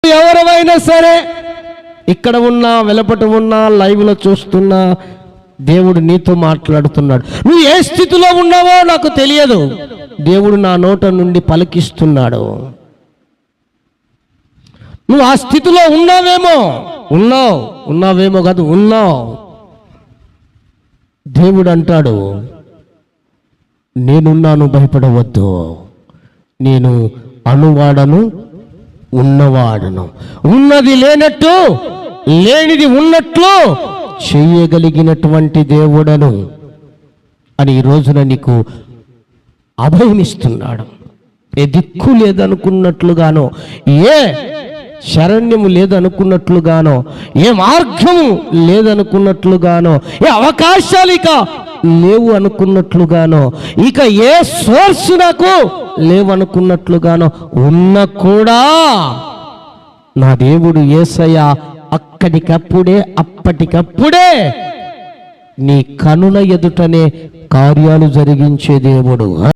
ఎవరైనా సరే ఇక్కడ ఉన్నా వెలపట ఉన్నా లైవ్లో చూస్తున్నా దేవుడు నీతో మాట్లాడుతున్నాడు. నువ్వు ఏ స్థితిలో ఉన్నావో నాకు తెలియదు, దేవుడు నా నోట నుండి పలికిస్తున్నాడు. నువ్వు ఆ స్థితిలో ఉన్నావేమో కాదు, ఉన్నావు. దేవుడు అంటాడు, నేనున్నాను, భయపడవద్దు, నేను అనువాడను, ఉన్నవాడను, ఉన్నది లేనట్టు లేనిది ఉన్నట్లు చేయగలిగినటువంటి దేవుడను అని ఈ రోజున నీకు అభయమిస్తున్నాడు. ఏ దిక్కు లేదనుకున్నట్లుగానో, ఏ శరణ్యము లేదనుకున్నట్లుగానో, ఏ మార్గము లేదనుకున్నట్లుగానో, ఏ అవకాశాలు ఇక లేవు అనుకున్నట్లుగానో, ఇక ఏ సోర్స్ నాకు లేవనుకున్నట్లుగానో ఉన్న కూడా నా దేవుడు యేసయ్య అప్పటికప్పుడే నీ కనుల ఎదుటనే కార్యాలు జరిగించే దేవుడు.